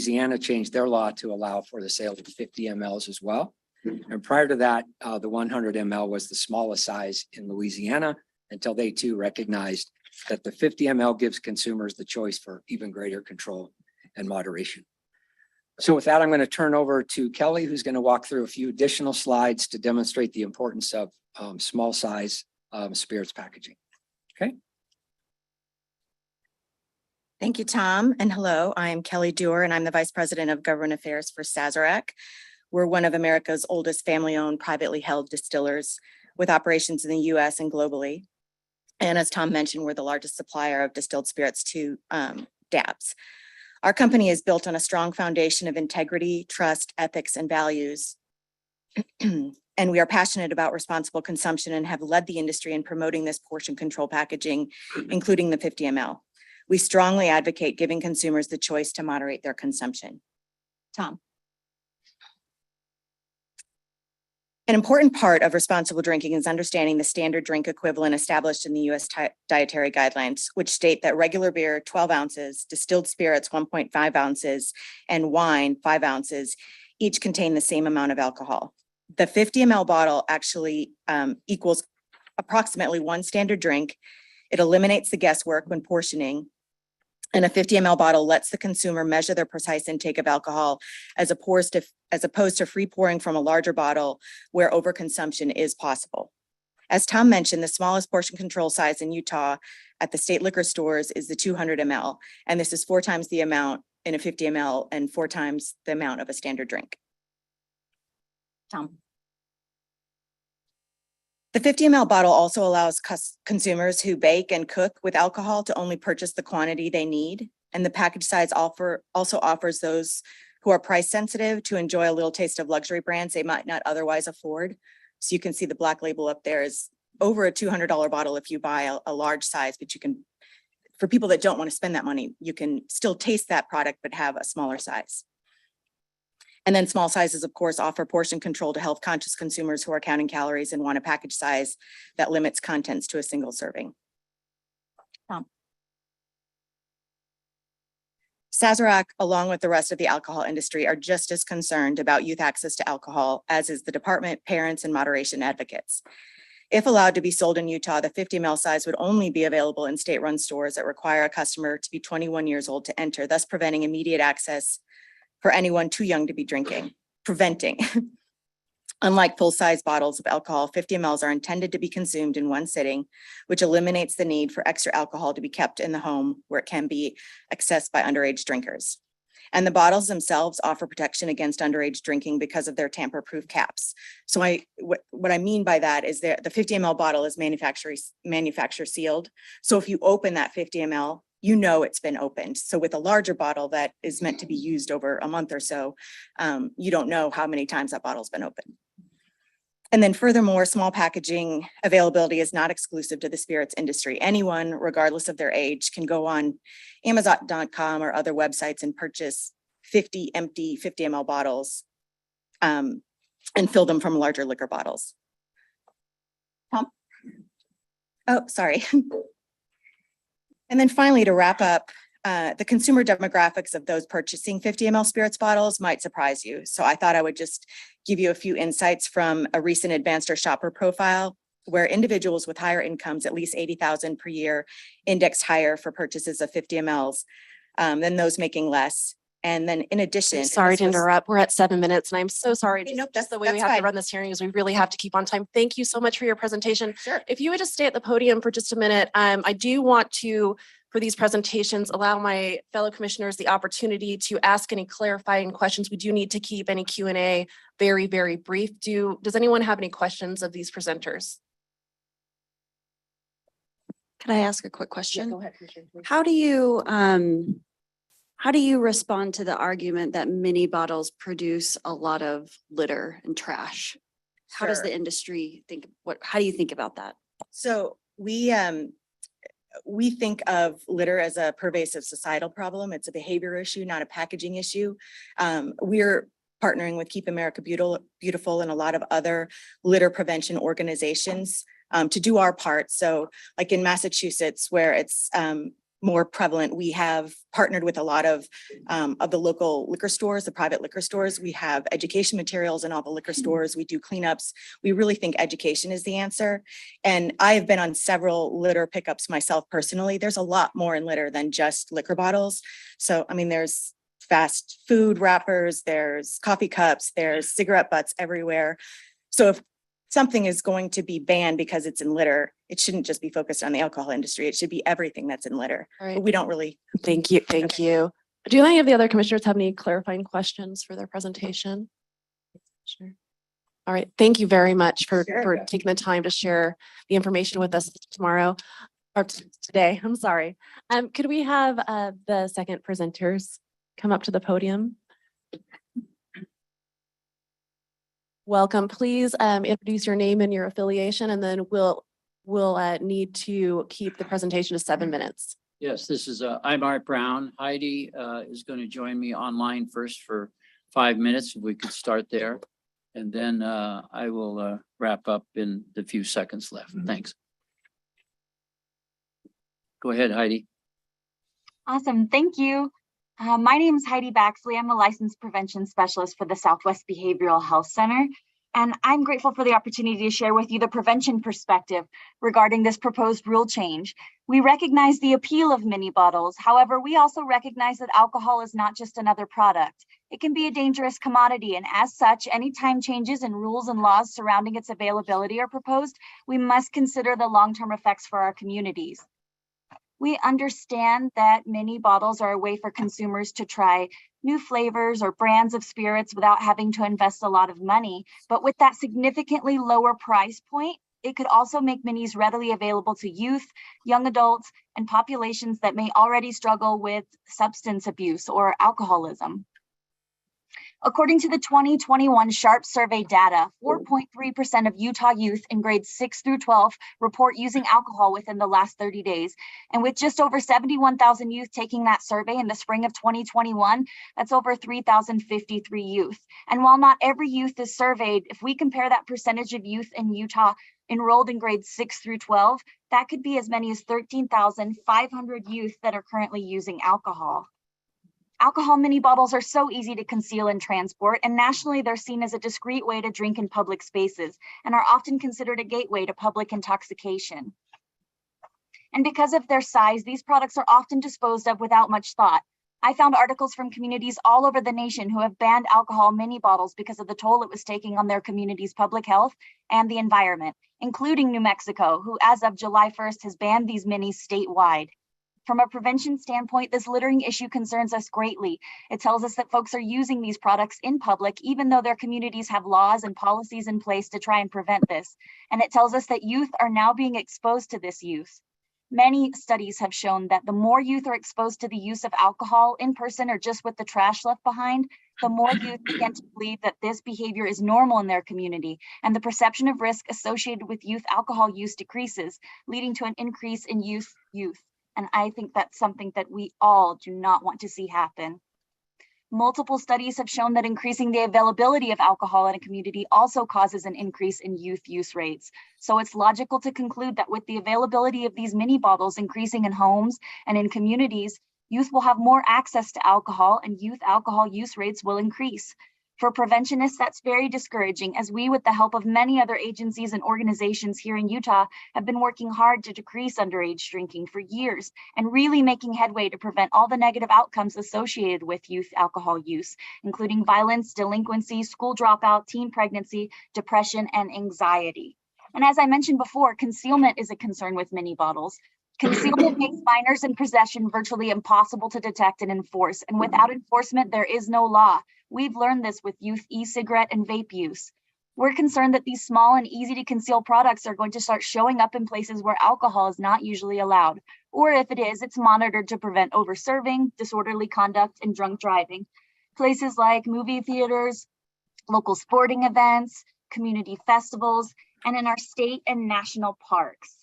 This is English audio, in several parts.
Louisiana changed their law to allow for the sale of 50 mLs as well. And prior to that, the 100 ml was the smallest size in Louisiana until they too recognized that the 50 ml gives consumers the choice for even greater control and moderation. So with that, I'm going to turn over to Kelly, who's going to walk through a few additional slides to demonstrate the importance of small size spirits packaging. Okay. Thank you, Tom. And hello, I'm Kelly Dewar, and I'm the Vice President of Government Affairs for Sazerac. We're one of America's oldest family-owned, privately held distillers with operations in the U.S. and globally. And as Tom mentioned, we're the largest supplier of distilled spirits to DABs. Our company is built on a strong foundation of integrity, trust, ethics, and values. And we are passionate about responsible consumption and have led the industry in promoting this portion control packaging, including the 50 ml. We strongly advocate giving consumers the choice to moderate their consumption. Tom. An important part of responsible drinking is understanding the standard drink equivalent established in the U.S. dietary guidelines, which state that regular beer, 12 ounces, distilled spirits, 1.5 ounces, and wine, 5 ounces, each contain the same amount of alcohol. The 50 ml bottle actually equals approximately one standard drink. It eliminates the guesswork when portioning. And a 50 ml bottle lets the consumer measure their precise intake of alcohol as opposed to free pouring from a larger bottle where overconsumption is possible. As Tom mentioned, the smallest portion control size in Utah at the state liquor stores is the 200 ml. And this is 4 times the amount in a 50 ml and 4 times the amount of a standard drink. Tom. The 50 ml bottle also allows consumers who bake and cook with alcohol to only purchase the quantity they need. And the package size also offers those who are price sensitive to enjoy a little taste of luxury brands they might not otherwise afford. So you can see the black label up there is over a $200 bottle if you buy a large size, but you can, for people that don't want to spend that money, you can still taste that product, but have a smaller size. And then small sizes, of course, offer portion control to health conscious consumers who are counting calories and want a package size that limits contents to a single serving. Tom. Sazerac, along with the rest of the alcohol industry, are just as concerned about youth access to alcohol as is the department, parents, and moderation advocates. If allowed to be sold in Utah, the 50 ml size would only be available in state-run stores that require a customer to be 21 years old to enter, thus preventing immediate access for anyone too young to be preventing. Unlike full-size bottles of alcohol, 50 mLs are intended to be consumed in one sitting, which eliminates the need for extra alcohol to be kept in the home where it can be accessed by underage drinkers. And the bottles themselves offer protection against underage drinking because of their tamper-proof caps. So what I mean by that is that the 50 ml bottle is manufacturer sealed. So if you open that 50 ml, you know it's been opened. So with a larger bottle that is meant to be used over a month or so, you don't know how many times that bottle's been opened. And then furthermore, small packaging availability is not exclusive to the spirits industry. Anyone, regardless of their age, can go on Amazon.com or other websites and purchase 50 empty 50 ml bottles and fill them from larger liquor bottles. Tom? Oh, sorry. And then finally, to wrap up, the consumer demographics of those purchasing 50 ml spirits bottles might surprise you. So I thought I would just give you a few insights from a recent advanced or shopper profile where individuals with higher incomes, at least 80,000 per year, indexed higher for purchases of 50 mLs than those making less. And then in addition, sorry to interrupt. We're at 7 minutes and I'm so sorry. Nope, that's the way we have to run this hearing is we really have to keep on time. Thank you so much for your presentation. Sure. If you would just stay at the podium for just a minute, I do want to, for these presentations, allow my fellow commissioners the opportunity to ask any clarifying questions. We do need to keep any Q&A very, very brief. Does anyone have any questions of these presenters? Can I ask a quick question? Yeah, go ahead, Commissioner. How do you respond to the argument that mini bottles produce a lot of litter and trash? How does Sure. the industry think? How do you think about that? So we think of litter as a pervasive societal problem. It's a behavior issue, not a packaging issue. We're partnering with Keep America Beautiful and a lot of other litter prevention organizations to do our part. So like in Massachusetts, where it's more prevalent. We have partnered with a lot of the local liquor stores, the private liquor stores. We have education materials in all the liquor stores. We do cleanups. We really think education is the answer. And I have been on several litter pickups myself personally. There's a lot more in litter than just liquor bottles. So, I mean, there's fast food wrappers, there's coffee cups, there's cigarette butts everywhere. So if something is going to be banned because it's in litter, it shouldn't just be focused on the alcohol industry. It should be everything that's in litter. All right. But we don't really. Thank you. Thank you. Do any of the other commissioners have any clarifying questions for their presentation? Sure. All right. Thank you very much for taking the time to share the information with us tomorrow or today. I'm sorry. Could we have the second presenters come up to the podium? Welcome. Please introduce your name and your affiliation, and then we'll need to keep the presentation to 7 minutes. Yes, this is I'm Art Brown. Heidi is going to join me online first for 5 minutes. If we could start there. And then I will wrap up in the few seconds left. Thanks. Go ahead, Heidi. Awesome. Thank you. My name is Heidi Baxley. I'm a licensed prevention specialist for the Southwest Behavioral Health Center, and I'm grateful for the opportunity to share with you the prevention perspective regarding this proposed rule change. We recognize the appeal of mini bottles. However, we also recognize that alcohol is not just another product. It can be a dangerous commodity, and as such, anytime changes in rules and laws surrounding its availability are proposed, we must consider the long-term effects for our communities. We understand that mini bottles are a way for consumers to try new flavors or brands of spirits without having to invest a lot of money. But with that significantly lower price point, it could also make minis readily available to youth, young adults, and populations that may already struggle with substance abuse or alcoholism. According to the 2021 Sharp survey data, 4.3% of Utah youth in grades 6 through 12 report using alcohol within the last 30 days. And with just over 71,000 youth taking that survey in the spring of 2021, that's over 3,053 youth. And while not every youth is surveyed, if we compare that percentage of youth in Utah enrolled in grades 6 through 12, that could be as many as 13,500 youth that are currently using alcohol. Alcohol mini bottles are so easy to conceal and transport, and nationally they're seen as a discreet way to drink in public spaces and are often considered a gateway to public intoxication. And because of their size, these products are often disposed of without much thought. I found articles from communities all over the nation who have banned alcohol mini bottles because of the toll it was taking on their community's public health and the environment, including New Mexico, who as of July 1st has banned these minis statewide. From a prevention standpoint, this littering issue concerns us greatly. It tells us that folks are using these products in public, even though their communities have laws and policies in place to try and prevent this. And it tells us that youth are now being exposed to this use. Many studies have shown that the more youth are exposed to the use of alcohol in person or just with the trash left behind, the more youth begin to believe that this behavior is normal in their community, and the perception of risk associated with youth alcohol use decreases, leading to an increase in youth. And I think that's something that we all do not want to see happen. Multiple studies have shown that increasing the availability of alcohol in a community also causes an increase in youth use rates. So it's logical to conclude that with the availability of these mini bottles increasing in homes and in communities, youth will have more access to alcohol and youth alcohol use rates will increase. For preventionists, that's very discouraging, as we, with the help of many other agencies and organizations here in Utah, have been working hard to decrease underage drinking for years and really making headway to prevent all the negative outcomes associated with youth alcohol use, including violence, delinquency, school dropout, teen pregnancy, depression, and anxiety. And as I mentioned before, concealment is a concern with mini bottles. Concealment makes minors in possession virtually impossible to detect and enforce. And without enforcement, there is no law. We've learned this with youth e-cigarette and vape use. We're concerned that these small and easy to conceal products are going to start showing up in places where alcohol is not usually allowed. Or if it is, it's monitored to prevent over-serving, disorderly conduct, and drunk driving. Places like movie theaters, local sporting events, community festivals, and in our state and national parks.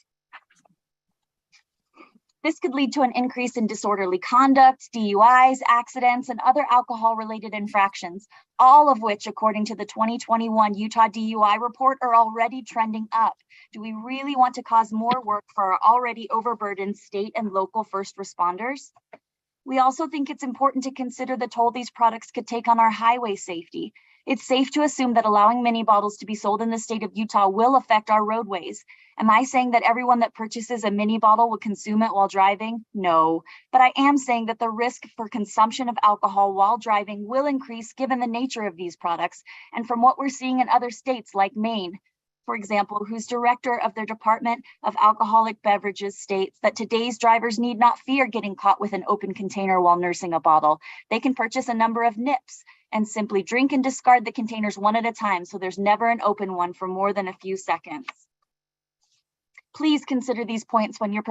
This could lead to an increase in disorderly conduct, DUIs, accidents, and other alcohol-related infractions, all of which, according to the 2021 Utah DUI report, are already trending up. Do we really want to cause more work for our already overburdened state and local first responders? We also think it's important to consider the toll these products could take on our highway safety. It's safe to assume that allowing mini bottles to be sold in the state of Utah will affect our roadways. Am I saying that everyone that purchases a mini bottle will consume it while driving? No, but I am saying that the risk for consumption of alcohol while driving will increase given the nature of these products and from what we're seeing in other states like Maine, for example, whose director of their Department of Alcoholic Beverages states that today's drivers need not fear getting caught with an open container while nursing a bottle. They can purchase a number of nips and simply drink and discard the containers one at a time, so there's never an open one for more than a few seconds. Please consider these points when you're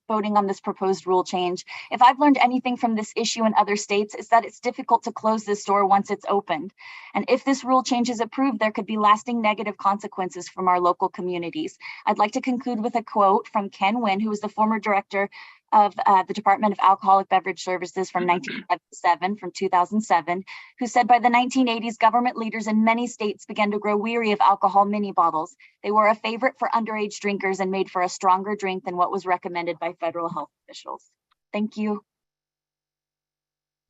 voting on this proposed rule change. If I've learned anything from this issue in other states, it's that it's difficult to close this door once it's opened. And if this rule change is approved, there could be lasting negative consequences from our local communities. I'd like to conclude with a quote from Ken Wynn, who was the former director of the Department of Alcoholic Beverage Services from 2007, who said by the 1980s, government leaders in many states began to grow weary of alcohol mini bottles. They were a favorite for underage drinkers and made for a stronger drink than what was recommended by federal health officials. Thank you.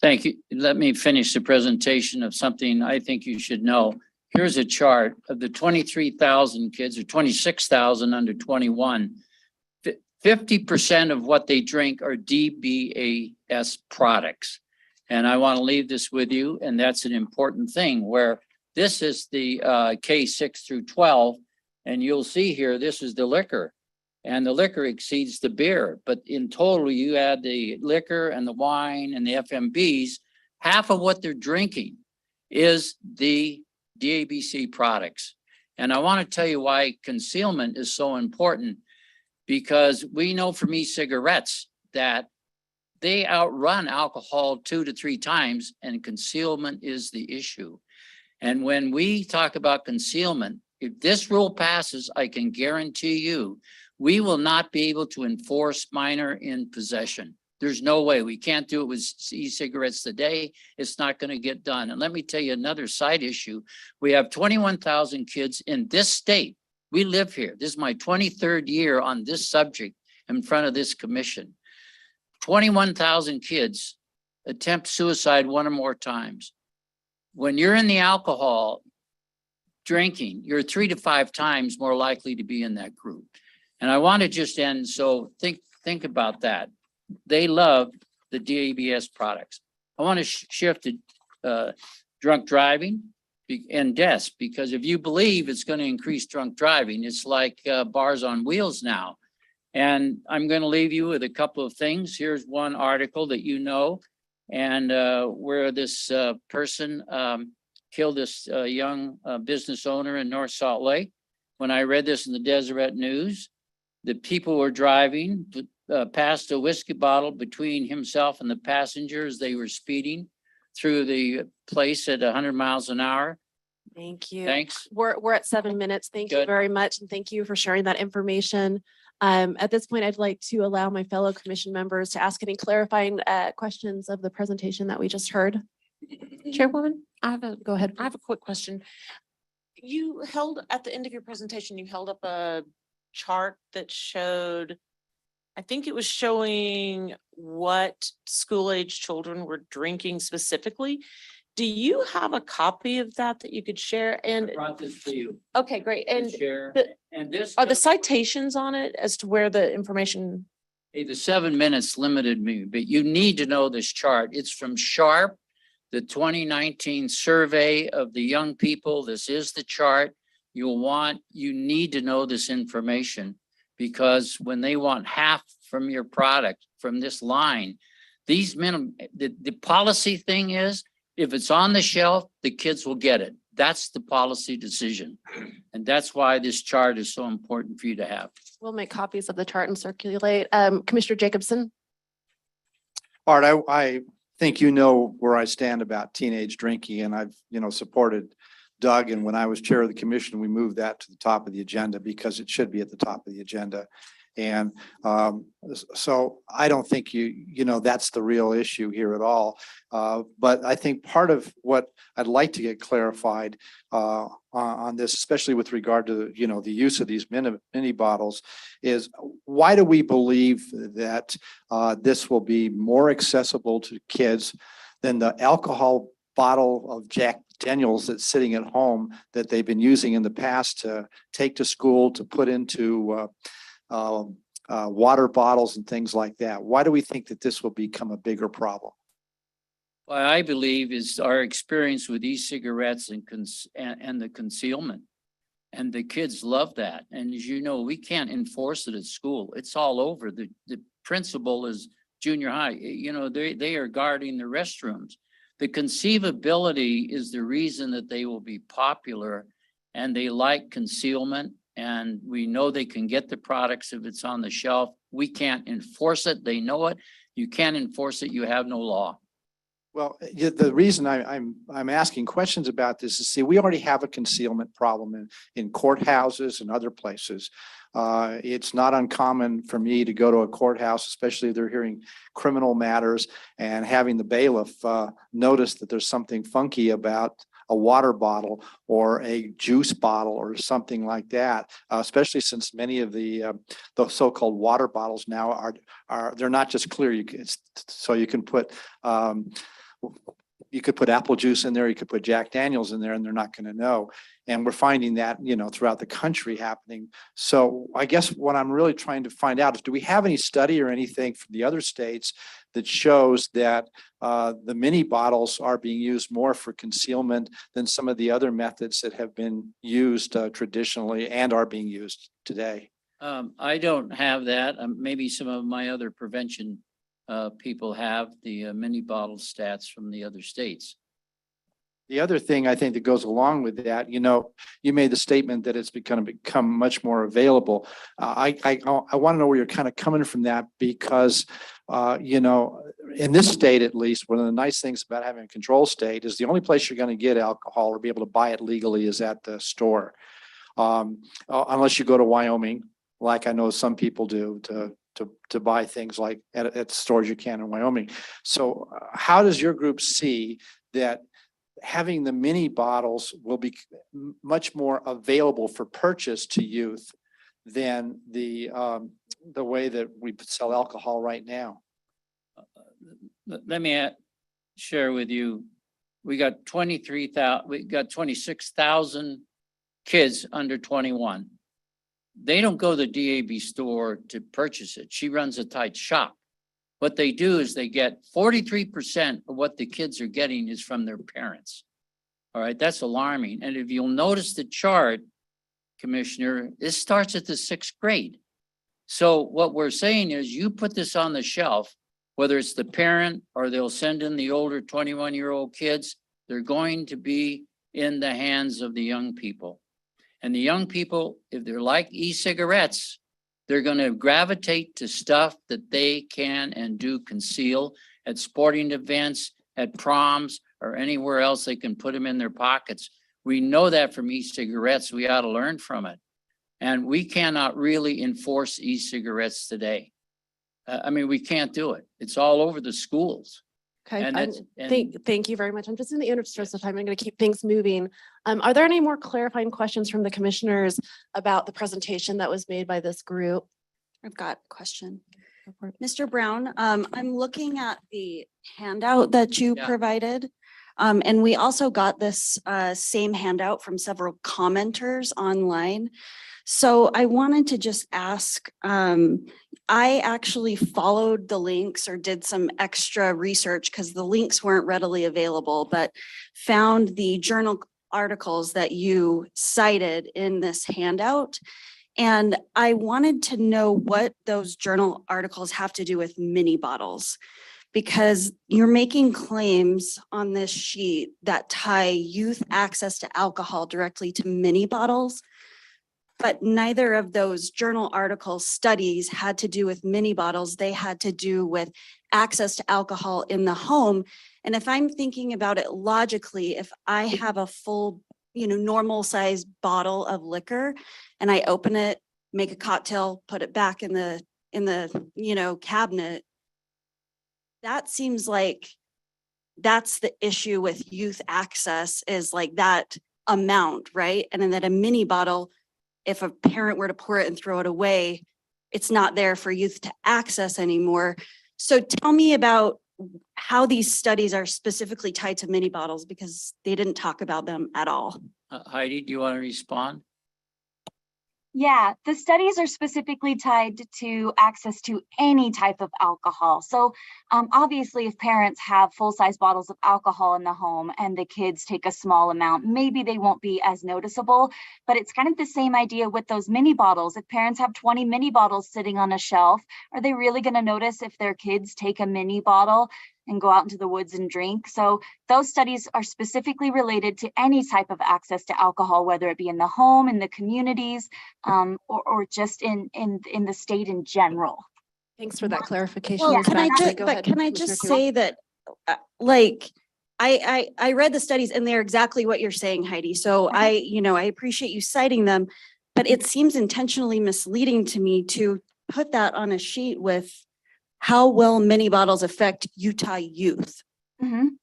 Thank you. Let me finish the presentation of something I think you should know. Here's a chart of the 23,000 kids or 26,000 under 21. 50% of what they drink are DBAS products. And I want to leave this with you, and that's an important thing where this is the K6 through 12, and you'll see here, this is the liquor, and the liquor exceeds the beer. But in total, you add the liquor and the wine and the FMBs, half of what they're drinking is the DABC products. And I want to tell you why concealment is so important. Because we know from e-cigarettes that they outrun alcohol 2 to 3 times, and concealment is the issue. And when we talk about concealment, if this rule passes, I can guarantee you, we will not be able to enforce minor in possession. There's no way. We can't do it with e-cigarettes today. It's not going to get done. And let me tell you another side issue. We have 21,000 kids in this state. We live here. This is my 23rd year on this subject in front of this commission. 21,000 kids attempt suicide 1 or more times. When you're in the alcohol drinking, you're 3 to 5 times more likely to be in that group. And I want to just end, so think about that. They love the DABS products. I want to shift to drunk driving and deaths, because if you believe it's going to increase drunk driving, it's like bars on wheels now. And I'm going to leave you with a couple of things. Here's one article that you know, and where this person killed this young business owner in North Salt Lake. When I read this in the Deseret News, the people were driving passed a whiskey bottle between himself and the passengers. They were speeding through the place at 100 miles an hour. Thank you. Thanks. We're at 7 minutes. Thank you Good. very much. And thank you for sharing that information. At this point, I'd like to allow my fellow commission members to ask any clarifying questions of the presentation that we just heard. Chairwoman, go ahead. I have a quick question. You held at the end of your presentation, you held up a chart that showed, I think it was showing what school-age children were drinking specifically. Do you have a copy of that you could share? And I brought this to you. okay, great. And Share. the- And this. are the citations on it as to where the information? Hey, the 7 minutes limited me, but you need to know this chart. It's from Sharp, the 2019 survey of the young people. This is the chart. You need to know this information, because when they want half from your product from this line, these the policy thing is, if it's on the shelf, the kids will get it. That's the policy decision. And that's why this chart is so important for you to have. We'll make copies of the chart and circulate. Commissioner Jacobson. Art, I think you know where I stand about teenage drinking, and I've, supported Doug. And when I was chair of the commission, we moved that to the top of the agenda because it should be at the top of the agenda. And so I don't think that's the real issue here at all. But I think part of what I'd like to get clarified on this, especially with regard to, the use of these mini bottles, is why do we believe that this will be more accessible to kids than the alcohol bottle of Jack Daniels that's sitting at home that they've been using in the past to take to school, to put into water bottles and things like that? Why do we think that this will become a bigger problem? What I believe is our experience with e-cigarettes and the concealment. And the kids love that. And as you know, we can't enforce it at school. It's all over. The principal is junior high. They are guarding the restrooms. The conceivability is the reason that they will be popular, and they like concealment. And we know they can get the products if it's on the shelf. We can't enforce it. They know it. You can't enforce it. You have no law. Well, the reason I'm asking questions about this is, see, we already have a concealment problem in courthouses and other places. It's not uncommon for me to go to a courthouse, especially if they're hearing criminal matters, and having the bailiff notice that there's something funky about a water bottle or a juice bottle or something like that, especially since many of the so-called water bottles now they're not just clear. So you can put you could put apple juice in there, you could put Jack Daniels in there, and they're not going to know. And we're finding that, throughout the country happening. So I guess what I'm really trying to find out is, do we have any study or anything from the other states that shows that the mini bottles are being used more for concealment than some of the other methods that have been used traditionally and are being used today? I don't have that. Maybe some of my other prevention people have the mini bottle stats from the other states. The other thing I think that goes along with that, you made the statement that it's going to become much more available. I want to know where you're kind of coming from that, because, in this state, at least, one of the nice things about having a control state is the only place you're going to get alcohol or be able to buy it legally is at the store. Unless you go to Wyoming, like I know some people do, to buy things like at stores you can in Wyoming. So how does your group see that having the mini bottles will be much more available for purchase to youth than the way that we sell alcohol right now? Let me share with you. We got 26,000 kids under 21. They don't go to the DAB store to purchase it. She runs a tight shop. What they do is they get 43% of what the kids are getting is from their parents. All right, that's alarming. And if you'll notice the chart, Commissioner, this starts at the 6th grade. So what we're saying is, you put this on the shelf, whether it's the parent or they'll send in the older 21-year-old kids, they're going to be in the hands of the young people. And the young people, if they're like e-cigarettes, they're going to gravitate to stuff that they can and do conceal at sporting events, at proms, or anywhere else they can put them in their pockets. We know that from e-cigarettes. We ought to learn from it. And we cannot really enforce e-cigarettes today. We can't do it. It's all over the schools. Okay, And thank you very much. I'm just in the interest of time. I'm going to keep things moving. Are there any more clarifying questions from the commissioners about the presentation that was made by this group? I've got a question. Mr. Brown, I'm looking at the handout that you provided. And we also got this same handout from several commenters online. So I wanted to just ask, I actually followed the links or did some extra research because the links weren't readily available, but found the journal articles that you cited in this handout. And I wanted to know what those journal articles have to do with mini bottles, because you're making claims on this sheet that tie youth access to alcohol directly to mini bottles. But neither of those journal article studies had to do with mini bottles. They had to do with access to alcohol in the home. And if I'm thinking about it logically, if I have a full, normal sized bottle of liquor and I open it make a cocktail, put it back in the, cabinet. That seems like that's the issue with youth access, is like that amount, right? And then that a mini bottle, if a parent were to pour it and throw it away, it's not there for youth to access anymore. So tell me about how these studies are specifically tied to mini bottles, because they didn't talk about them at all. Heidi, do you want to respond? Yeah, the studies are specifically tied to access to any type of alcohol. So obviously, if parents have full-size bottles of alcohol in the home and the kids take a small amount, maybe they won't be as noticeable, but it's kind of the same idea with those mini bottles. If parents have 20 mini bottles sitting on a shelf, are they really going to notice if their kids take a mini bottle and go out into the woods and drink? So those studies are specifically related to any type of access to alcohol, whether it be in the home, in the communities, or just in the state in general. Thanks for that clarification. Well, Ms. can I Baxley. just, Go but ahead, can I Commissioner just Taylor. say that, like, I read the studies and they're exactly what you're saying, Heidi. So I appreciate you citing them, but it seems intentionally misleading to me to put that on a sheet with how will mini bottles affect Utah youth? Mhm.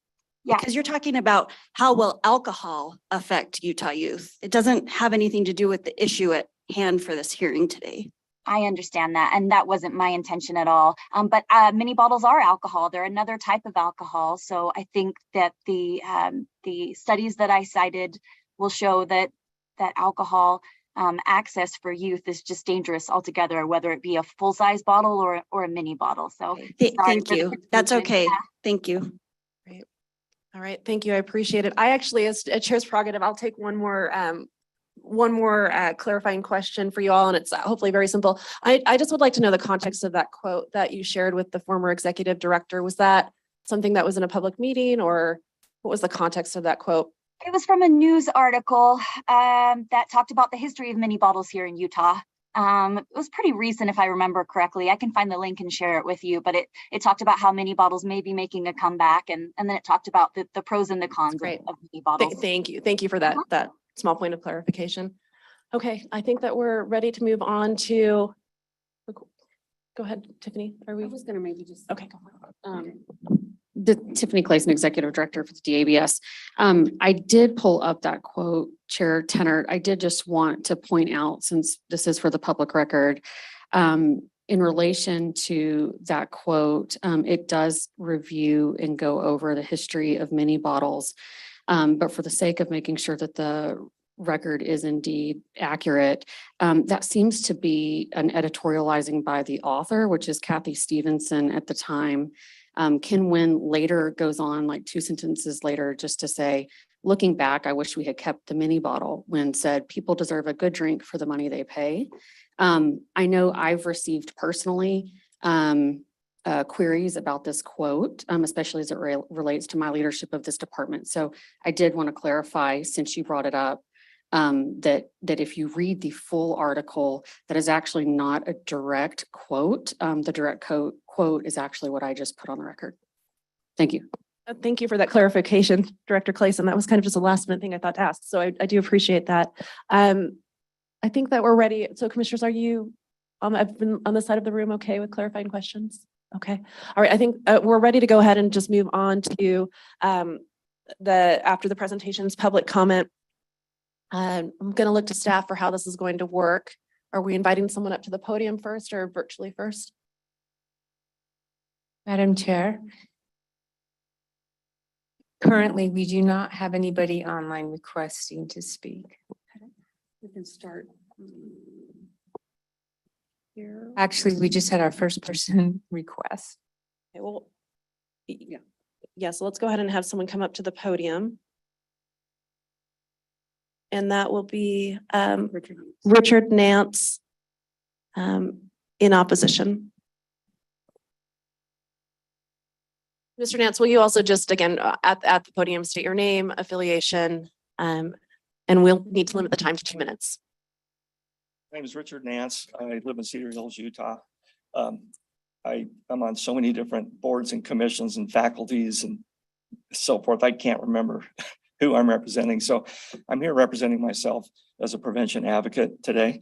Yeah. Because you're talking about how will alcohol affect Utah youth. It doesn't have anything to do with the issue at hand for this hearing today. I understand that, and that wasn't my intention at all. But mini bottles are alcohol. They're another type of alcohol. So I think that the studies that I cited will show that alcohol access for youth is just dangerous altogether, whether it be a full-size bottle or a mini bottle. So sorry Thank for the you. That's confusion. okay. Yeah. Thank you. All right, thank you. I appreciate it. I actually, as a chair's prerogative, I'll take one more clarifying question for you all, and it's hopefully very simple. I just would like to know the context of that quote that you shared with the former executive director. Was that something that was in a public meeting, or what was the context of that quote? It was from a news article that talked about the history of mini bottles here in Utah. It was pretty recent, if I remember correctly. I can find the link and share it with you, but it talked about how mini bottles may be making a comeback, and then it talked about the pros and the cons of mini bottles. Thank you. Thank you for that, that small point of clarification. Okay, I think that we're ready to move on to, go ahead, Tiffany. Are we? I was gonna maybe just. Okay. The Tiffany Clayson, Executive Director for the DABS. I did pull up that quote, Chair Tenner. I did just want to point out, since this is for the public record, in relation to that quote, it does review and go over the history of mini bottles. But for the sake of making sure that the record is indeed accurate, that seems to be an editorializing by the author, which is Kathy Stevenson at the time. Ken Wynn later goes on, like 2 sentences later, just to say, looking back, I wish we had kept the mini bottle, when said people deserve a good drink for the money they pay. I know I've received personally queries about this quote, especially as it relates to my leadership of this department. So I did want to clarify, since you brought it up, that if you read the full article, that is actually not a direct quote. The direct quote is actually what I just put on the record. Thank you. Thank you for that clarification, Director Clayson. That was kind of just a last minute thing I thought to ask. So I do appreciate that. I think that we're ready. So commissioners, are you on the side of the room okay with clarifying questions? Okay. All right. I think we're ready to go ahead and just move on to after the presentations, public comment. I'm going to look to staff for how this is going to work. Are we inviting someone up to the podium first or virtually first? Madam Chair, currently, we do not have anybody online requesting to speak. We can start Here. Actually, we just had our first person request. Okay, well, yeah, so let's go ahead and have someone come up to the podium. And that will be Richard Nance in opposition. Mr. Nance, will you also just, again, at the podium, state your name, affiliation, and we'll need to limit the time to 2 minutes. My name is Richard Nance. I live in Cedar Hills, Utah. I'm on so many different boards and commissions and faculties and so forth. I can't remember who I'm representing. So I'm here representing myself as a prevention advocate today.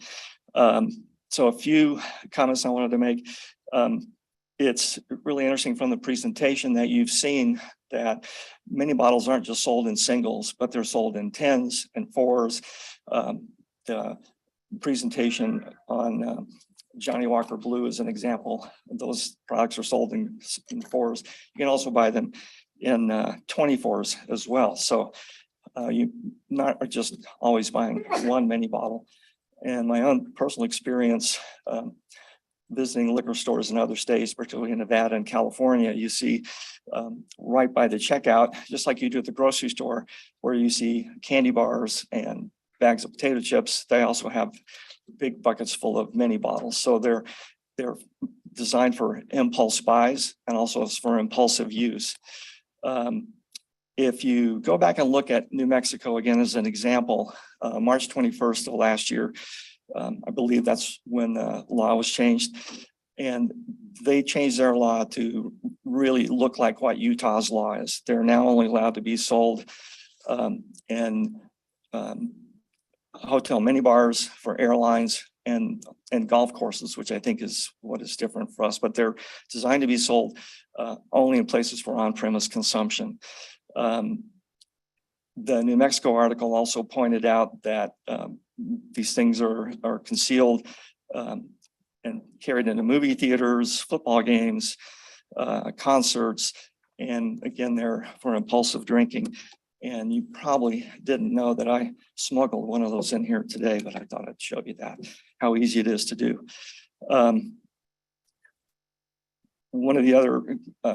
So a few comments I wanted to make. It's really interesting from the presentation that you've seen that mini bottles aren't just sold in singles, but they're sold in 10s and 4s. The presentation on Johnny Walker Blue is an example. Those products are sold in 4s. You can also buy them in 24s as well. So you not just always buying one mini bottle. And my own personal experience visiting liquor stores in other states, particularly in Nevada and California, you see right by the checkout, just like you do at the grocery store, where you see candy bars and bags of potato chips, they also have big buckets full of mini bottles. So they're designed for impulse buys and also for impulsive use. If you go back and look at New Mexico again as an example, March 21st of last year, I believe that's when the law was changed. And they changed their law to really look like what Utah's law is. They're now only allowed to be sold in hotel minibars for airlines and golf courses, which I think is what is different for us, but they're designed to be sold only in places for on-premise consumption. The New Mexico article also pointed out that these things are concealed and carried into movie theaters, football games, concerts, and again, they're for impulsive drinking. And you probably didn't know that I smuggled one of those in here today, but I thought I'd show you that, how easy it is to do. One of the other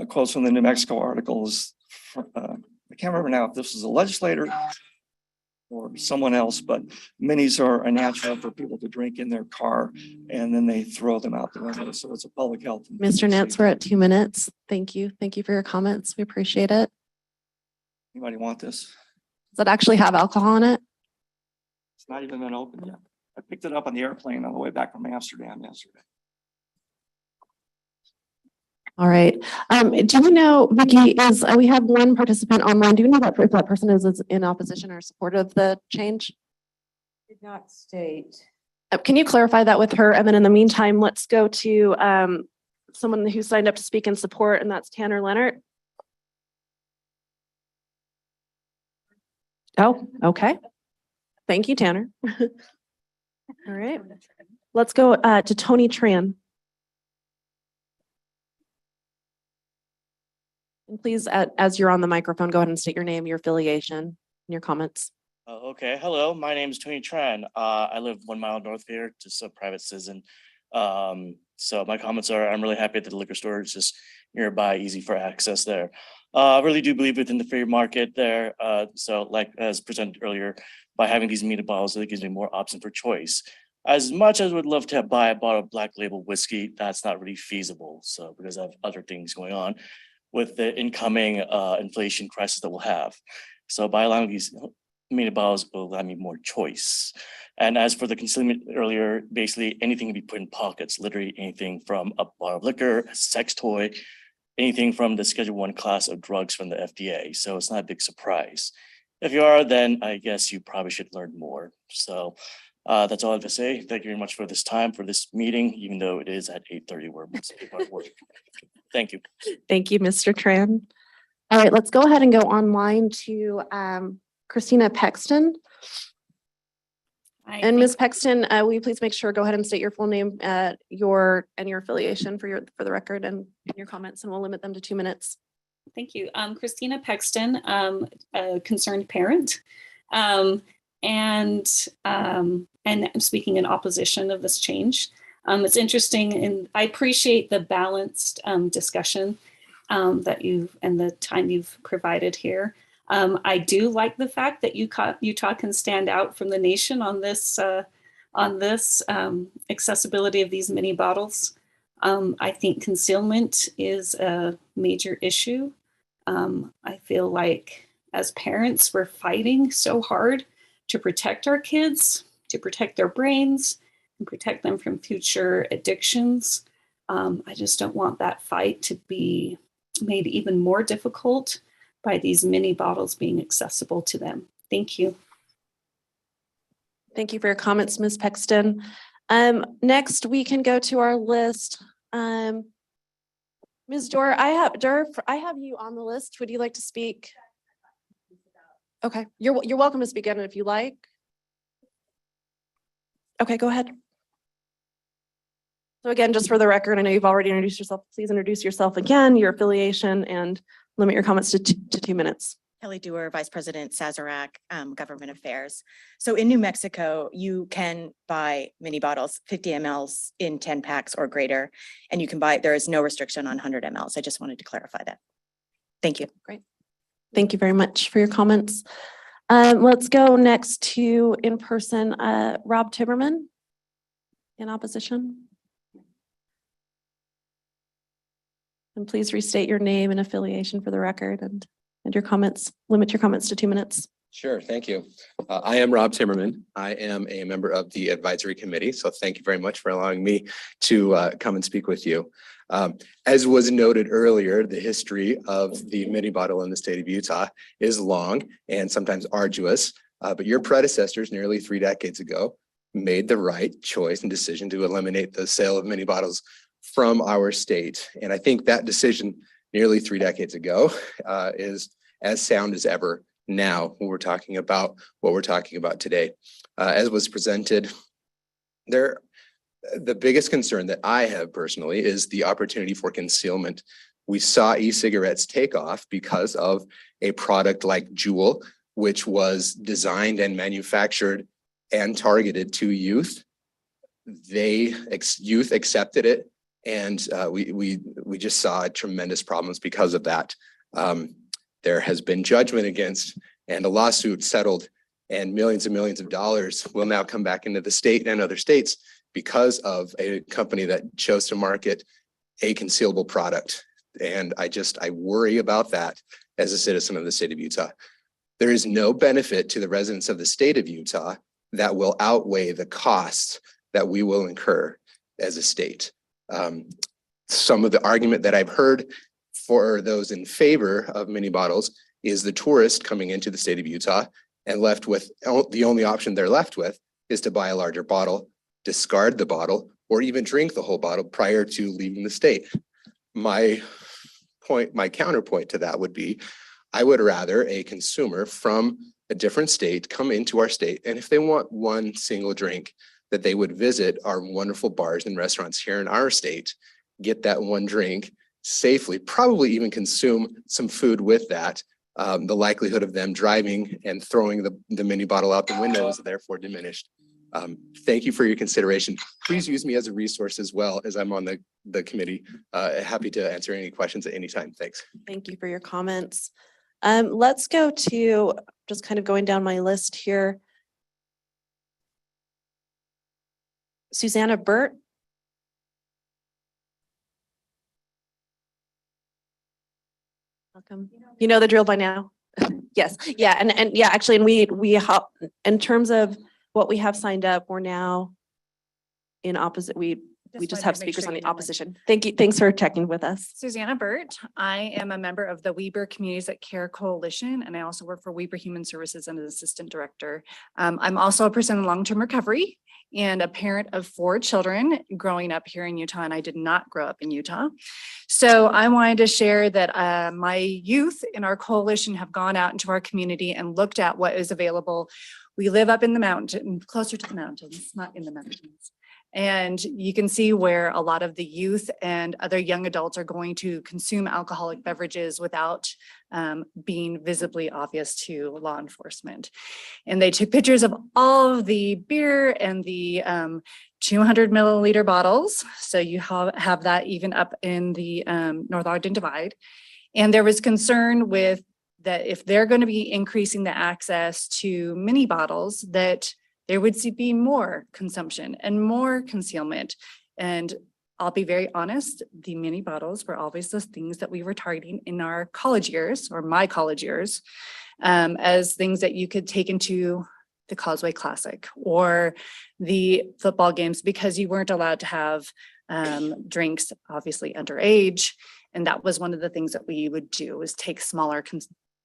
quotes from the New Mexico article is, I can't remember now if this was a legislator or someone else, but minis are a natural for people to drink in their car and then they throw them out the window. So it's a public health. Mr. Nance, we're at 2 minutes. Thank you. Thank you for your comments. We appreciate it. Anybody want this? Does it actually have alcohol in it? It's not even been opened yet. I picked it up on the airplane on the way back from Amsterdam yesterday. All right. Do we know, Vicki, we have one participant online. Do you know if that person is in opposition or support of the change? Did not state. Can you clarify that with her? And then in the meantime, let's go to someone who signed up to speak in support, and that's Tanner Leonard. Oh, okay. Thank you, Tanner. All right. Let's go to Tony Tran. And please, as you're on the microphone, go ahead and state your name, your affiliation, and your comments. Okay, hello, my name is Tony Tran. I live 1 mile north here, just a private citizen. So my comments are, I'm really happy that the liquor store is just nearby, easy for access there. I really do believe within the free market there. So like as presented earlier, by having these mini bottles, it gives me more option for choice. As much as I would love to buy a bottle of black label whiskey, that's not really feasible. So because I have other things going on with the incoming inflation crisis that we'll have. So by allowing these mini bottles will allow me more choice. And as for the concealment earlier, basically anything can be put in pockets, literally anything from a bottle of liquor, a sex toy, anything from the Schedule I class of drugs from the FDA. So it's not a big surprise. If you are, then I guess you probably should learn more. So that's all I have to say. Thank you very much for this time, for this meeting, even though it is at 8:30 where most people are at work. Thank you. Thank you, Mr. Tran. All right, let's go ahead and go online to Christina Paxton. And Ms. Paxton, will you please make sure, go ahead and state your full name, your affiliation for the record and your comments, and we'll limit them to 2 minutes. Thank you. Christina Paxton, a concerned parent. And I'm speaking in opposition of this change. It's interesting, and I appreciate the balanced discussion that and the time you've provided here. I do like the fact that Utah can stand out from the nation on this accessibility of these mini bottles. I think concealment is a major issue. I feel like as parents, we're fighting so hard to protect our kids, to protect their brains, and protect them from future addictions. I just don't want that fight to be made even more difficult by these mini bottles being accessible to them. Thank you. Thank you for your comments, Ms. Paxton. Next, we can go to our list. Ms. Dorr, I have you on the list. Would you like to speak? Okay, you're welcome to speak on it if you like. Okay, go ahead. So again, just for the record, I know you've already introduced yourself. Please introduce yourself again, your affiliation, and limit your comments to 2 minutes. Kelly Dewar, Vice President, Sazerac, Government Affairs. So in New Mexico, you can buy mini bottles, 50 mLs in 10 packs or greater, and you can buy, there is no restriction on 100 mLs. I just wanted to clarify that. Thank you. Great. Thank you very much for your comments. Let's go next to in person, Rob Timmerman in opposition. And please restate your name and affiliation for the record and your comments, limit your comments to 2 minutes. Sure, thank you. I am Rob Timmerman. I am a member of the advisory committee, so thank you very much for allowing me to come and speak with you. As was noted earlier, the history of the mini bottle in the state of Utah is long and sometimes arduous, but your predecessors nearly 3 decades ago made the right choice and decision to eliminate the sale of mini bottles from our state. And I think that decision nearly 3 decades ago is as sound as ever now when we're talking about what we're talking about today. As was presented, the biggest concern that I have personally is the opportunity for concealment. We saw e-cigarettes take off because of a product like Juul, which was designed and manufactured and targeted to youth. Youth accepted it, and we just saw tremendous problems because of that. There has been judgment against and a lawsuit settled, and millions and millions of dollars will now come back into the state and other states because of a company that chose to market a concealable product. And I worry about that as a citizen of the state of Utah. There is no benefit to the residents of the state of Utah that will outweigh the costs that we will incur as a state. Some of the argument that I've heard for those in favor of mini bottles is the tourist coming into the state of Utah and left with the only option they're left with is to buy a larger bottle, discard the bottle, or even drink the whole bottle prior to leaving the state. My counterpoint to that would be, I would rather a consumer from a different state come into our state, and if they want one single drink, that they would visit our wonderful bars and restaurants here in our state, get that one drink safely, probably even consume some food with that. The likelihood of them driving and throwing the mini bottle out the window is therefore diminished. Thank you for your consideration. Please use me as a resource as well as I'm on the committee. Happy to answer any questions at any time. Thanks. Thank you for your comments. Let's go to just kind of going down my list here. Susanna Bert. Welcome. You know the drill by now. Yes. Yeah. And yeah, actually, and we have, in terms of what we have signed up, we're now in opposite. We just have speakers on the opposition. Thank you. Thanks for checking with us. Susanna Bert. I am a member of the Weber Communities that Care Coalition, and I also work for Weber Human Services and as Assistant Director. I'm also a person in long-term recovery and a parent of 4 children growing up here in Utah, and I did not grow up in Utah. So I wanted to share that my youth in our coalition have gone out into our community and looked at what is available. We live up in the mountain, closer to the mountains, not in the mountains. And you can see where a lot of the youth and other young adults are going to consume alcoholic beverages without being visibly obvious to law enforcement. And they took pictures of all of the beer and the 200 milliliter bottles. So you have that even up in the North Ogden Divide. And there was concern with that if they're going to be increasing the access to mini bottles, that there would be more consumption and more concealment. And I'll be very honest, the mini bottles were always the things that we were targeting in our college years, or my college years, as things that you could take into the Causeway Classic or the football games, because you weren't allowed to have drinks, obviously underage. And that was one of the things that we would do, was take smaller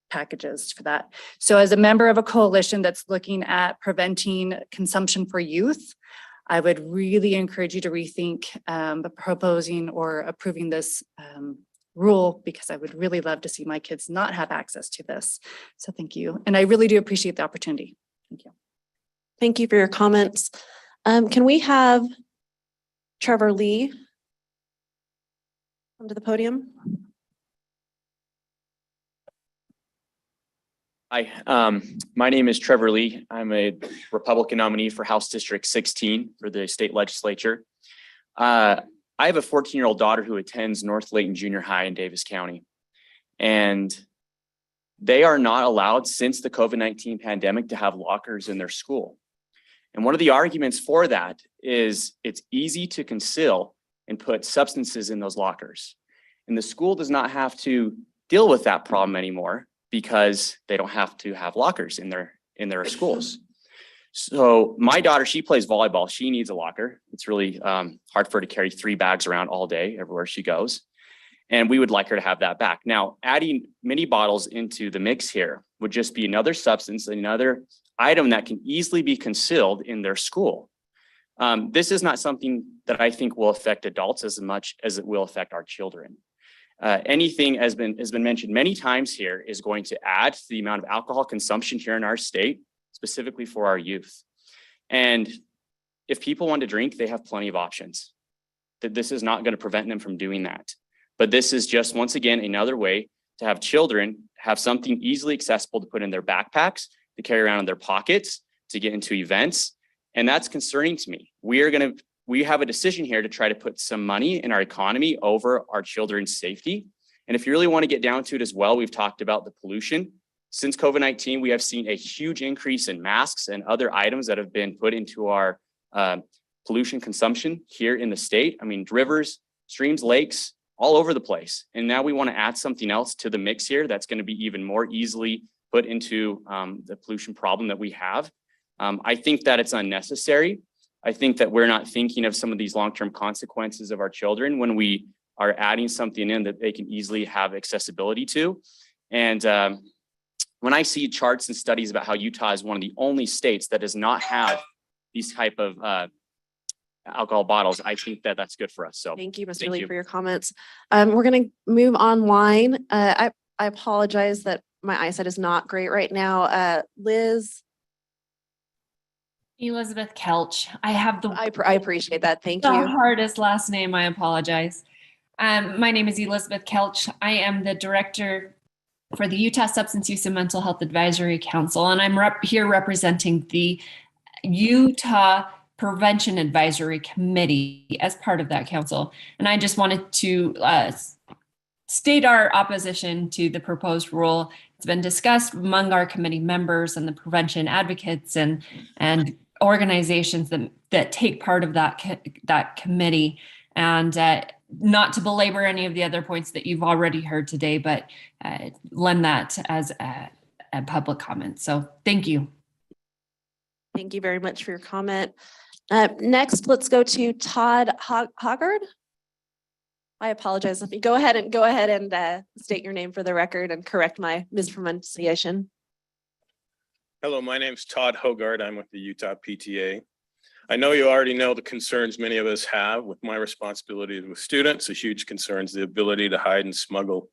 packages for that. So as a member of a coalition that's looking at preventing consumption for youth, I would really encourage you to rethink proposing or approving this rule, because I would really love to see my kids not have access to this. So thank you. And I really do appreciate the opportunity. Thank you. Thank you for your comments. Can we have Trevor Lee come to the podium? Hi, my name is Trevor Lee. I'm a Republican nominee for House District 16 for the state legislature. I have a 14-year-old daughter who attends North Layton Junior High in Davis County. And they are not allowed since the COVID-19 pandemic to have lockers in their school. And one of the arguments for that is it's easy to conceal and put substances in those lockers. And the school does not have to deal with that problem anymore because they don't have to have lockers in their schools. So my daughter, she plays volleyball. She needs a locker. It's really hard for her to carry 3 bags around all day everywhere she goes. And we would like her to have that back. Now, adding mini bottles into the mix here would just be another substance, another item that can easily be concealed in their school. This is not something that I think will affect adults as much as it will affect our children. Anything has been mentioned many times here is going to add to the amount of alcohol consumption here in our state, specifically for our youth. And if people want to drink, they have plenty of options. That this is not going to prevent them from doing that. But this is just, once again, another way to have children have something easily accessible to put in their backpacks, to carry around in their pockets, to get into events. And that's concerning to me. We have a decision here to try to put some money in our economy over our children's safety. And if you really want to get down to it as well, we've talked about the pollution. Since COVID-19, we have seen a huge increase in masks and other items that have been put into our pollution consumption here in the state. I mean, rivers, streams, lakes, all over the place. And now we want to add something else to the mix here that's going to be even more easily put into the pollution problem that we have. I think that it's unnecessary. I think that we're not thinking of some of these long-term consequences of our children when we are adding something in that they can easily have accessibility to. And when I see charts and studies about how Utah is one of the only states that does not have these type of alcohol bottles, I think that that's good for us. So thank you, Mr. Lee, for your comments. We're going to move online. I apologize that my eyesight is not great right now. Liz. Elizabeth Kelch. I have the I appreciate that. Thank the you. hardest last name. I apologize. My name is Elizabeth Kelch. I am the director for the Utah Substance Use and Mental Health Advisory Council, and I'm here representing the Utah Prevention Advisory Committee as part of that council. And I just wanted to state our opposition to the proposed rule. It's been discussed among our committee members and the prevention advocates and organizations that take part of that committee. And not to belabor any of the other points that you've already heard today, but lend that as a public comment. So thank you. Thank you very much for your comment. Next, let's go to Todd Hoggard. I apologize. Let me go ahead and state your name for the record and correct my mispronunciation. Hello, my name's Todd Hoggard. I'm with the Utah PTA. I know you already know the concerns many of us have with my responsibilities with students. A huge concern is the ability to hide and smuggle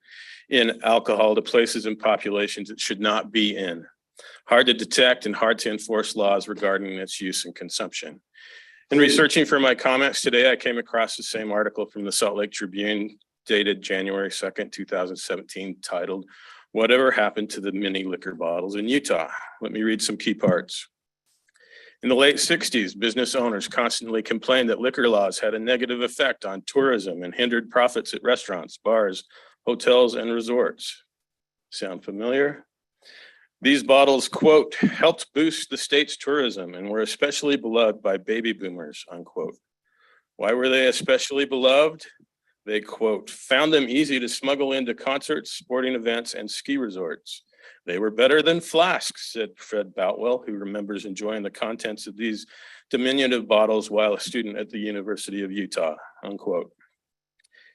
in alcohol to places and populations it should not be in. Hard to detect and hard to enforce laws regarding its use and consumption. In researching for my comments today, I came across the same article from the Salt Lake Tribune dated January 2nd, 2017, titled, "Whatever Happened to the Mini Liquor Bottles in Utah?" Let me read some key parts. In the late 60s, business owners constantly complained that liquor laws had a negative effect on tourism and hindered profits at restaurants, bars, hotels, and resorts. Sound familiar? These bottles, quote, helped boost the state's tourism and were especially beloved by baby boomers, unquote. Why were they especially beloved? They, quote, found them easy to smuggle into concerts, sporting events, and ski resorts. They were better than flasks, said Fred Boutwell, who remembers enjoying the contents of these diminutive bottles while a student at the University of Utah, unquote.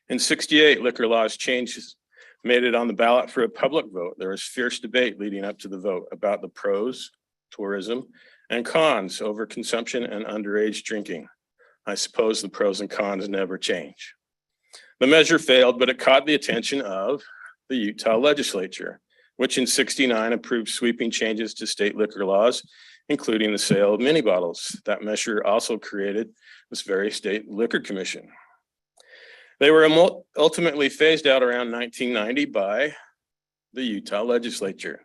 In '68, liquor laws changes made it on the ballot for a public vote. There was fierce debate leading up to the vote about the pros, tourism, and cons over consumption and underage drinking. I suppose the pros and cons never change. The measure failed, but it caught the attention of the Utah legislature, which in '69 approved sweeping changes to state liquor laws, including the sale of mini bottles. That measure also created this very state liquor commission. They were ultimately phased out around 1990 by the Utah legislature.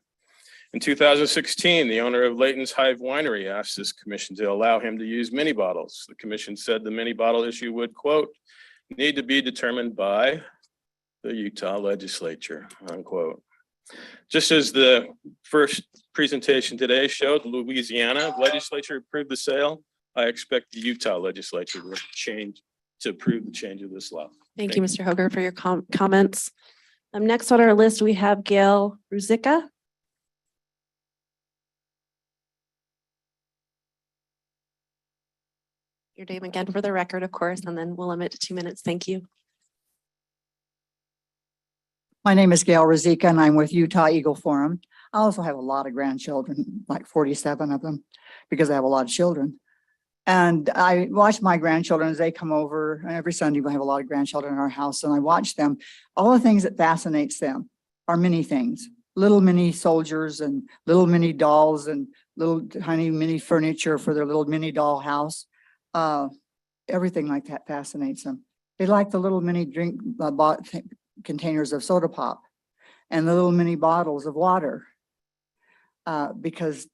In 2016, the owner of Layton's Hive Winery asked this commission to allow him to use mini bottles. The commission said the mini bottle issue would, quote, need to be determined by the Utah legislature, unquote. Just as the first presentation today showed, the Louisiana legislature approved the sale. I expect the Utah legislature to approve the change of this law. Thank you, Mr. Hoger, for your comments. Next on our list, we have Gail Razika. Your name again for the record, of course, and then we'll limit to 2 minutes. Thank you. My name is Gail Razika and I'm with Utah Eagle Forum. I also have a lot of grandchildren, like 47 of them, because I have a lot of children. And I watch my grandchildren as they come over. Every Sunday we have a lot of grandchildren in our house and I watch them. All the things that fascinates them are many things. Little mini soldiers and little mini dolls and little tiny mini furniture for their little mini doll house. Everything like that fascinates them. They like the little mini drink containers of soda pop and the little mini bottles of water because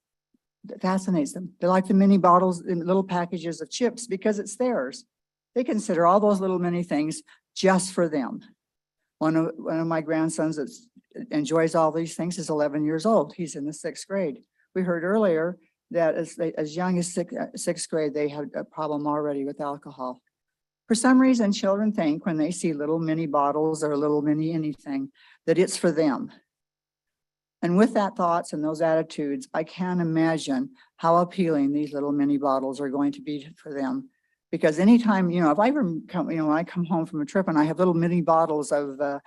it fascinates them. They like the mini bottles in little packages of chips because it's theirs. They consider all those little mini things just for them. One of my grandsons that enjoys all these things is 11 years old. He's in the 6th grade. We heard earlier that as young as sixth grade, they had a problem already with alcohol. For some reason, children think when they see little mini bottles or little mini anything, that it's for them. And with that thoughts and those attitudes, I can't imagine how appealing these little mini bottles are going to be for them. Because anytime, if I ever come, when I come home from a trip and I have little mini bottles of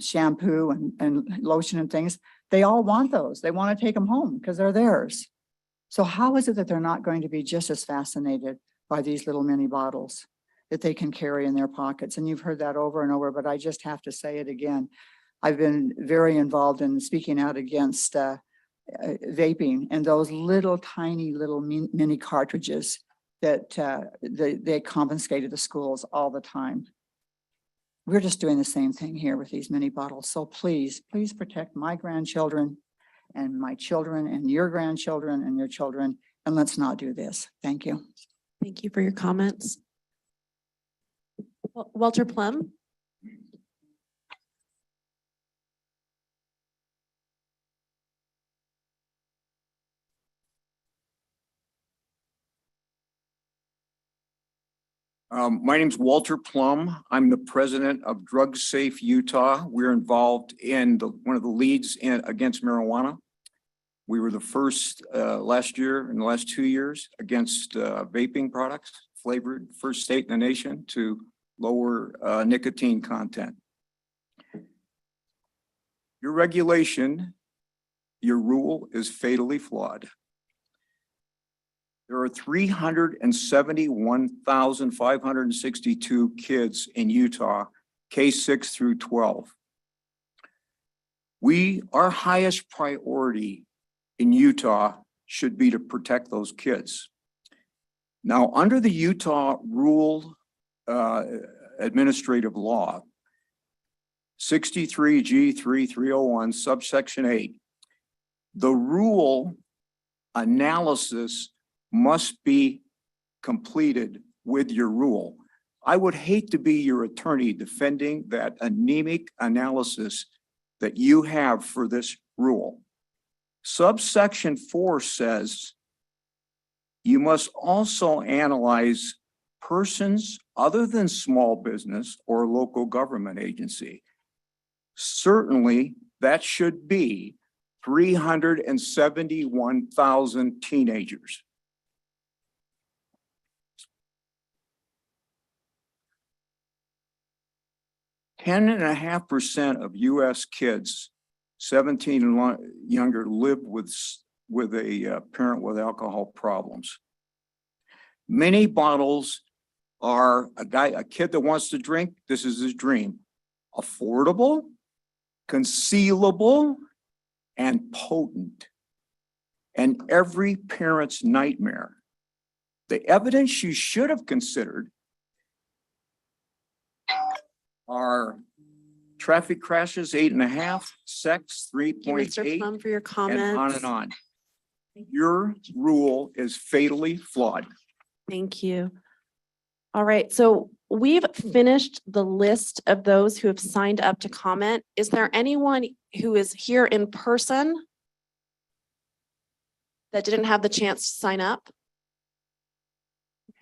shampoo and lotion and things, they all want those. They want to take them home because they're theirs. So how is it that they're not going to be just as fascinated by these little mini bottles that they can carry in their pockets? And you've heard that over and over, but I just have to say it again. I've been very involved in speaking out against vaping and those little tiny little mini cartridges that they confiscated the schools all the time. We're just doing the same thing here with these mini bottles. So please, please protect my grandchildren and my children and your grandchildren and your children. And let's not do this. Thank you. Thank you for your comments. Walter Plum. My name's Walter Plum. I'm the president of Drug Safe Utah. We're involved in one of the leads against marijuana. We were the first last year, in the last 2 years, against vaping products, flavored, first state in the nation to lower nicotine content. Your regulation, your rule is fatally flawed. There are 371,562 kids in Utah, K-6 through 12. Our highest priority in Utah should be to protect those kids. Now, under the Utah Rule Administrative Law, 63G3301 subsection 8, the rule analysis must be completed with your rule. I would hate to be your attorney defending that anemic analysis that you have for this rule. Subsection 4 says you must also analyze persons other than small business or local government agency. Certainly, that should be 371,000 teenagers. 10.5% of US kids 17 and younger live with a parent with alcohol problems. Mini bottles are a kid that wants to drink, this is his dream. Affordable, concealable, and potent. And every parent's nightmare. The evidence you should have considered are traffic crashes, 8.5, sex, Thank you, Mr. 3.8, Plum, for your and comments. on. Your rule is fatally flawed. Thank you. All right, so we've finished the list of those who have signed up to comment. Is there anyone who is here in person that didn't have the chance to sign up?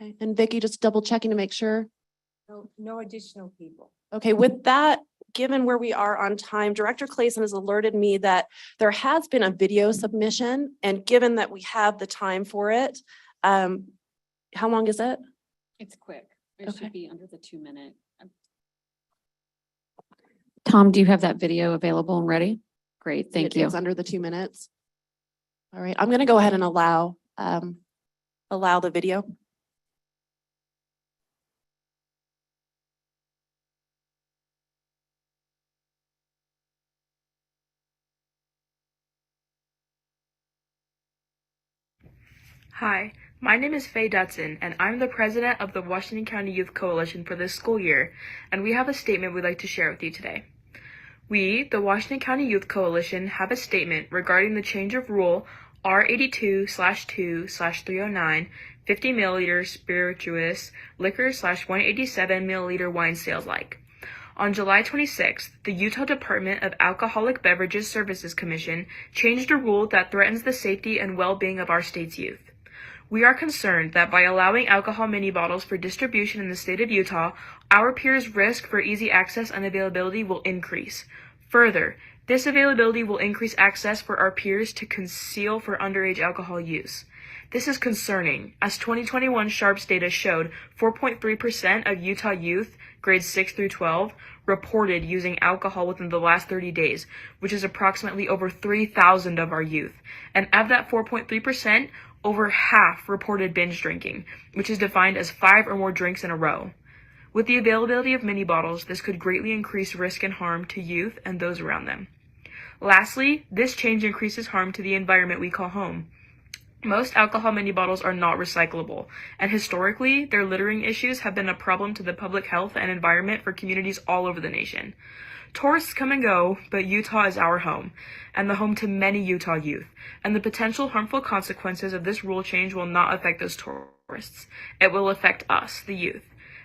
Okay, and Vicky, just double checking to make sure. No additional people. Okay, with that, given where we are on time, Director Clayson has alerted me that there has been a video submission, and given that we have the time for it, how long is it? It's quick. It Okay. should be under the 2 minute. Tom, do you have that video available and ready? Great, thank you. It's under the 2 minutes. All right, I'm gonna go ahead and allow the video. Hi, my name is Faye Dutson, and I'm the president of the Washington County Youth Coalition for this school year, and we have a statement we'd like to share with you today. We, the Washington County Youth Coalition, have a statement regarding the change of rule R82/2/309, 50 milliliter spirituous liquor /187 milliliter wine sales like. On July 26th, the Utah Department of Alcoholic Beverages Services Commission changed a rule that threatens the safety and well-being of our state's youth. We are concerned that by allowing alcohol mini bottles for distribution in the state of Utah, our peers' risk for easy access and availability will increase. Further, this availability will increase access for our peers to conceal for underage alcohol use. This is concerning, as 2021 Sharps data showed 4.3% of Utah youth, grades 6 through 12, reported using alcohol within the last 30 days, which is approximately over 3,000 of our youth. And of that 4.3%, over half reported binge drinking, which is defined as 5 or more drinks in a row. With the availability of mini bottles, this could greatly increase risk and harm to youth and those around them. Lastly, this change increases harm to the environment we call home. Most alcohol mini bottles are not recyclable, and historically, their littering issues have been a problem to the public health and environment for communities all over the nation. Tourists come and go, but Utah is our home, and the home to many Utah youth, and the potential harmful consequences of this rule change will not affect those tourists. It will affect us, the youth.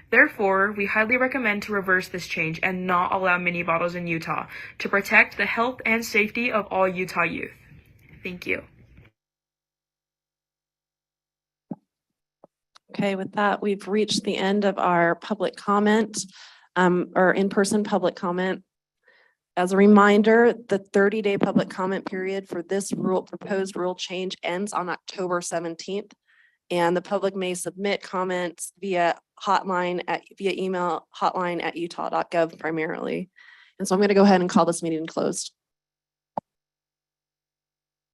Therefore, we highly recommend to reverse this change and not allow mini bottles in Utah to protect the health and safety of all Utah youth. Thank you. Okay, with that, we've reached the end of our public comment, or in-person public comment. As a reminder, the 30-day public comment period for this proposed rule change ends on October 17th. And the public may submit comments via email hotline at utah.gov primarily. And so I'm going to go ahead and call this meeting closed.